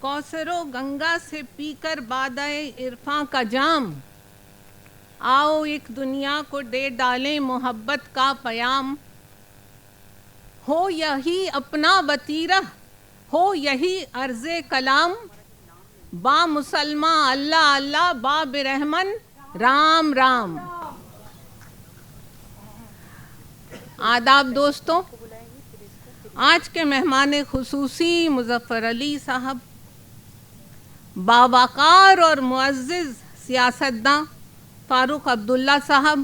کوثر و گنگا سے پی کر بادائے عرفاں کا جام، آؤ ایک دنیا کو دے ڈالیں محبت کا پیام۔ ہو یہی اپنا وتیرہ، ہو یہی عرض کلام، با مسلمہ اللہ اللہ با برہمن رام رام۔ آداب دوستوں، آج کے مہمان خصوصی مظفر علی صاحب، باوقار اور معزز سیاستداں فاروق عبداللہ صاحب،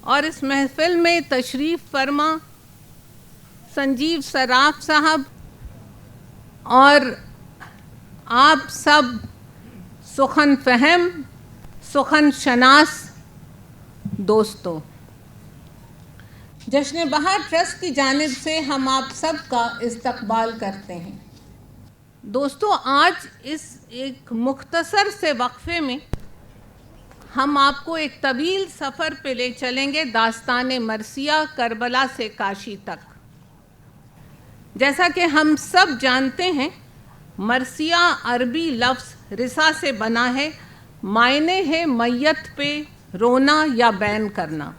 اور اس محفل میں تشریف فرما سنجیو سراف صاحب، اور آپ سب سخن فہم سخن شناس دوستوں، جشن بہار ٹرسٹ کی جانب سے ہم آپ سب کا استقبال کرتے ہیں۔ دوستوں، آج اس ایک مختصر سے وقفے میں ہم آپ کو ایک طویل سفر پہ لے چلیں گے، داستان مرثیہ کربلا سے کاشی تک۔ جیسا کہ ہم سب جانتے ہیں، مرثیہ عربی لفظ رثا سے بنا ہے، معنی ہے میت پہ رونا یا بین کرنا۔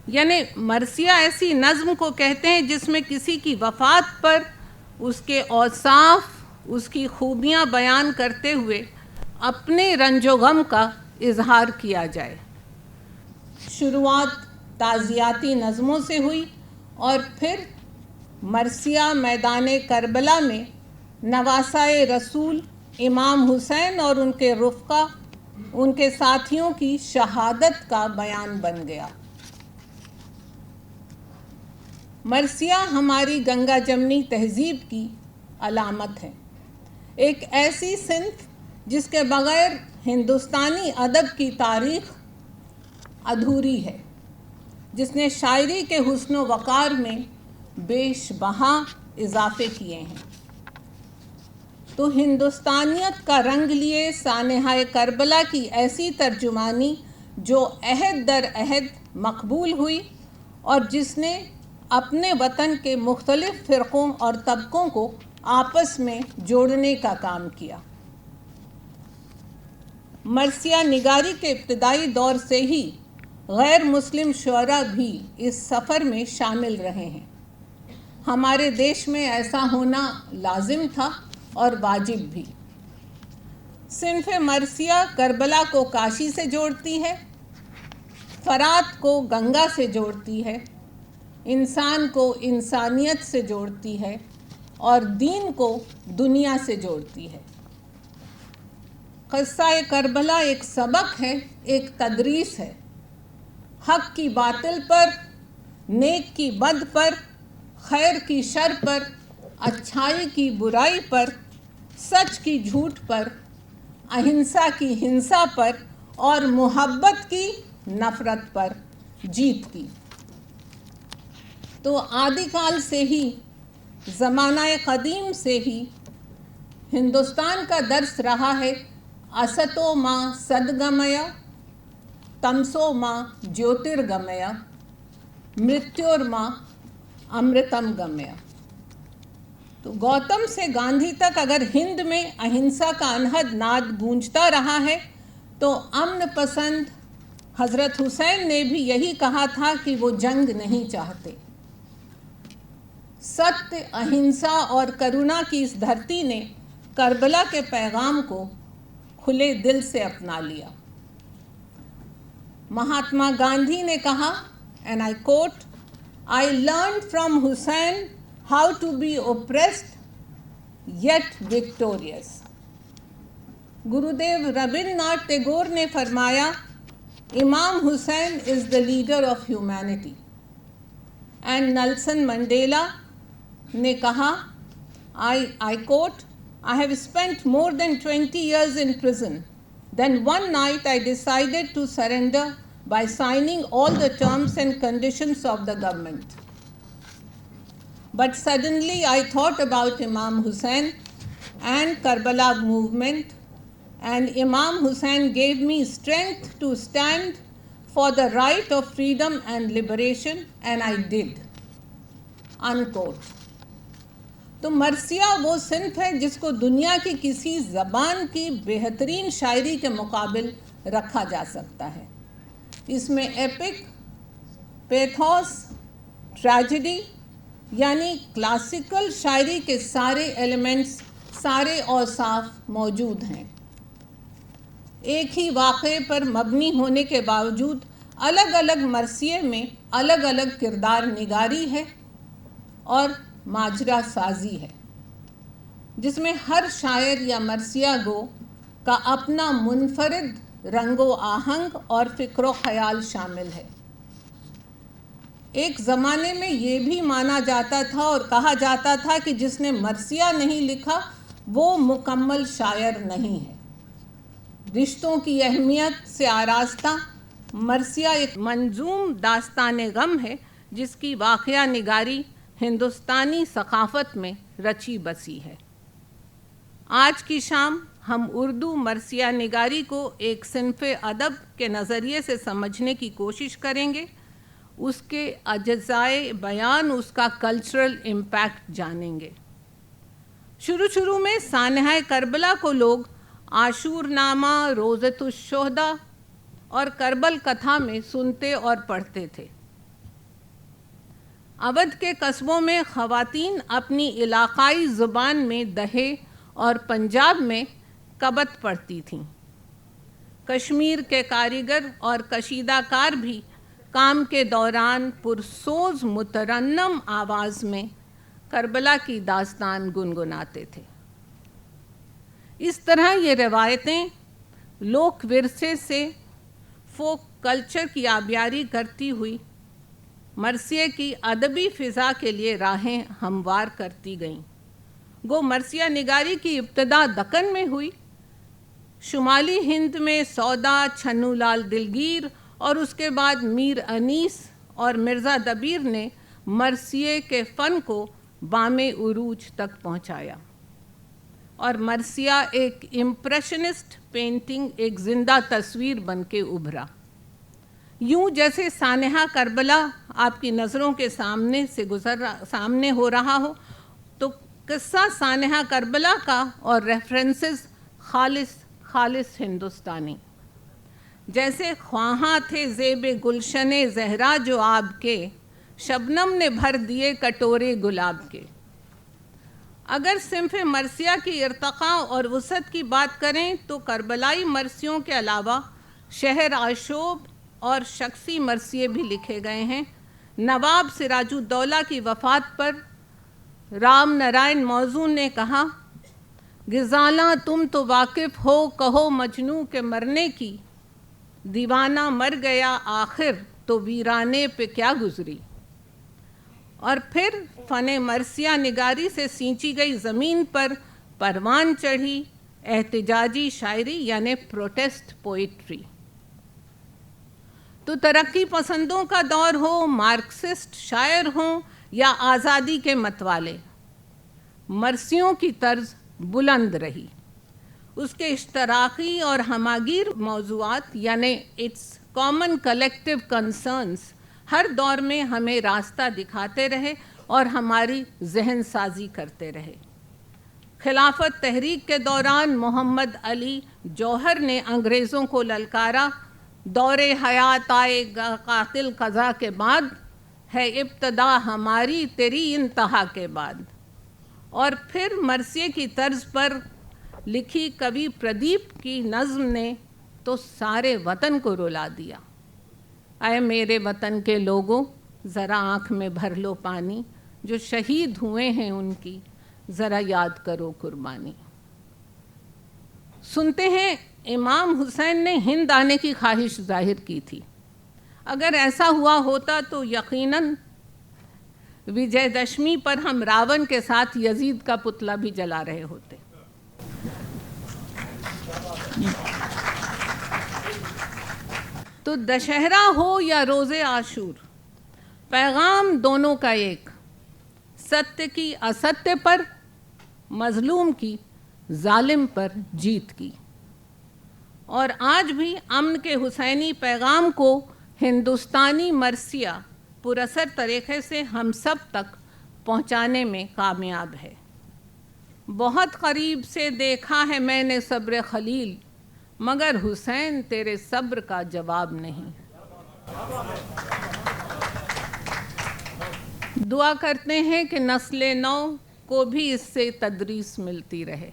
یعنی مرثیہ ایسی نظم کو کہتے ہیں جس میں کسی کی وفات پر اس کے اوصاف، اس کی خوبیاں بیان کرتے ہوئے اپنے رنج و غم کا اظہار کیا جائے۔ شروعات تعزیاتی نظموں سے ہوئی اور پھر مرثیہ میدان کربلا میں نواسۂ رسول امام حسین اور ان کے رفقا، ان کے ساتھیوں کی شہادت کا بیان بن گیا۔ مرثیہ ہماری گنگا جمنی تہذیب کی علامت ہے، ایک ایسی صنف جس کے بغیر ہندوستانی ادب کی تاریخ ادھوری ہے، جس نے شاعری کے حسن و وقار میں بیش بہا اضافے کیے ہیں۔ تو ہندوستانیت کا رنگ لیے سانحہ کربلا کی ایسی ترجمانی جو عہد در عہد مقبول ہوئی اور جس نے اپنے وطن کے مختلف فرقوں اور طبقوں کو آپس میں جوڑنے کا کام کیا۔ مرثیہ نگاری کے ابتدائی دور سے ہی غیر مسلم شعراء بھی اس سفر میں شامل رہے ہیں۔ ہمارے دیش میں ایسا ہونا لازم تھا اور واجب بھی۔ صنف مرثیہ کربلا کو کاشی سے جوڑتی ہے، فرات کو گنگا سے جوڑتی ہے، انسان کو انسانیت سے جوڑتی ہے اور دین کو دنیا سے جوڑتی ہے۔ قصہ کربلا ایک سبق ہے، ایک تدریس ہے۔ حق کی باطل پر، نیک کی بد پر، خیر کی شر پر، اچھائی کی برائی پر، سچ کی جھوٹ پر، اہنسا کی ہنسا پر اور محبت کی نفرت پر جیت کی۔ تو آدی کال سے ہی، زمانہ قدیم سے ہی ہندوستان کا درس رہا ہے، استو ما سدگمیا تمسو ما جیوترگمیا مرتیور ما امرتم گمیا۔ تو گوتم سے گاندھی تک اگر ہند میں اہنسا کا انہد ناد گونجتا رہا ہے تو امن پسند حضرت حسین نے بھی یہی کہا تھا کہ وہ جنگ نہیں چاہتے۔ ستیہ، اہنسا اور کرونا کی اس دھرتی نے کربلا کے پیغام کو کھلے دل سے اپنا لیا۔ مہاتما گاندھی نے کہا، and I quote, "I learned from Hussain how to be oppressed yet victorious." Gurudev Rabindra Nath Tagore نے فرمایا، امام حسین is the leader of humanity. And Nelson Mandela نے کہا، I quote, "I have spent more than 20 years in prison. Then one night I decided to surrender by signing all the terms and conditions of the government. But suddenly I thought about Imam Hussain and Karbala movement, and Imam Hussain gave me strength to stand for the right of freedom and liberation, and I did." Unquote. تو مرثیہ وہ صنف ہے جس کو دنیا کی کسی زبان کی بہترین شاعری کے مقابل رکھا جا سکتا ہے۔ اس میں ایپک، پیتھوس، ٹریجڈی یعنی کلاسیکل شاعری کے سارے ایلیمنٹس، سارے اوصاف موجود ہیں۔ ایک ہی واقعے پر مبنی ہونے کے باوجود الگ الگ مرثیے میں الگ الگ کردار نگاری ہے اور ماجرا سازی ہے، جس میں ہر شاعر یا مرثیہ گو کا اپنا منفرد رنگ و آہنگ اور فکر و خیال شامل ہے۔ ایک زمانے میں یہ بھی مانا جاتا تھا اور کہا جاتا تھا کہ جس نے مرثیہ نہیں لکھا وہ مکمل شاعر نہیں ہے۔ رشتوں کی اہمیت سے آراستہ مرثیہ ایک منظوم داستان غم ہے جس کی واقعہ نگاری ہندوستانی ثقافت میں رچی بسی ہے۔ آج کی شام ہم اردو مرثیہ نگاری کو ایک صنف ادب کے نظریے سے سمجھنے کی کوشش کریں گے، اس کے اجزائے بیان، اس کا کلچرل امپیکٹ جانیں گے۔ شروع میں سانحہ کربلا کو لوگ عاشور نامہ، روضۃ الشہداء اور کربل کتھا میں سنتے اور پڑھتے تھے۔ اودھ کے قصبوں میں خواتین اپنی علاقائی زبان میں دہے اور پنجاب میں کبت پڑھتی تھیں۔ کشمیر کے کاریگر اور کشیدہ کار بھی کام کے دوران پرسوز مترنم آواز میں کربلا کی داستان گنگناتے تھے۔ اس طرح یہ روایتیں لوک ورثے سے فوک کلچر کی آبیاری کرتی ہوئی مرثیے کی ادبی فضا کے لیے راہیں ہموار کرتی گئیں۔ گو مرثیہ نگاری کی ابتدا دکن میں ہوئی۔ شمالی ہند میں سودا، چھنو لال دلگیر اور اس کے بعد میر انیس اور مرزا دبیر نے مرثیے کے فن کو بام عروج تک پہنچایا، اور مرثیہ ایک امپریشنسٹ پینٹنگ، ایک زندہ تصویر بن کے ابھرا۔ یوں جیسے سانحہ کربلا آپ کی نظروں کے سامنے ہو رہا ہو، تو قصہ سانحہ کربلا کا اور ریفرنسز خالص ہندوستانی، جیسے خواہاں تھے زیب گلشن زہرا جو آپ کے، شبنم نے بھر دیے کٹورے گلاب کے۔ اگر صنف مرثیہ کی ارتقاء اور وسعت کی بات کریں تو کربلائی مرثیوں کے علاوہ شہر آشوب اور شخصی مرثیے بھی لکھے گئے ہیں۔ نواب سراج الدولہ کی وفات پر رام نارائن موزون نے کہا، غزالاں تم تو واقف ہو، کہو مجنوں کے مرنے کی، دیوانہ مر گیا آخر تو ویرانے پہ کیا گزری۔ اور پھر فن مرثیہ نگاری سے سینچی گئی زمین پر پروان چڑھی احتجاجی شاعری یعنی پروٹیسٹ پوئٹری۔ تو ترقی پسندوں کا دور ہو، مارکسسٹ شاعر ہوں یا آزادی کے متوالے، مرثیوں کی طرز بلند رہی۔ اس کے اشتراکی اور ہماگیر موضوعات یعنی اٹس کامن کلیکٹیو کنسرنز ہر دور میں ہمیں راستہ دکھاتے رہے اور ہماری ذہن سازی کرتے رہے۔ خلافت تحریک کے دوران محمد علی جوہر نے انگریزوں کو للکارا، دور حیات آئے گا قاتل قضا کے بعد، ہے ابتدا ہماری تیری انتہا کے بعد۔ اور پھر مرثیے کی طرز پر لکھی کبھی پردیپ کی نظم نے تو سارے وطن کو رلا دیا۔ اے میرے وطن کے لوگوں، ذرا آنکھ میں بھر لو پانی، جو شہید ہوئے ہیں ان کی ذرا یاد کرو قربانی۔ سنتے ہیں امام حسین نے ہند آنے کی خواہش ظاہر کی تھی۔ اگر ایسا ہوا ہوتا تو یقیناً وجے دشمی پر ہم راون کے ساتھ یزید کا پتلا بھی جلا رہے ہوتے۔ تو دشہرا ہو یا روز عاشور، پیغام دونوں کا ایک، ستیہ کی استیہ پر، مظلوم کی ظالم پر جیت کی۔ اور آج بھی امن کے حسینی پیغام کو ہندوستانی مرثیہ پراثر طریقے سے ہم سب تک پہنچانے میں کامیاب ہے۔ بہت قریب سے دیکھا ہے میں نے صبر خلیل، مگر حسین تیرے صبر کا جواب نہیں۔ دعا کرتے ہیں کہ نسل نو کو بھی اس سے تدریس ملتی رہے۔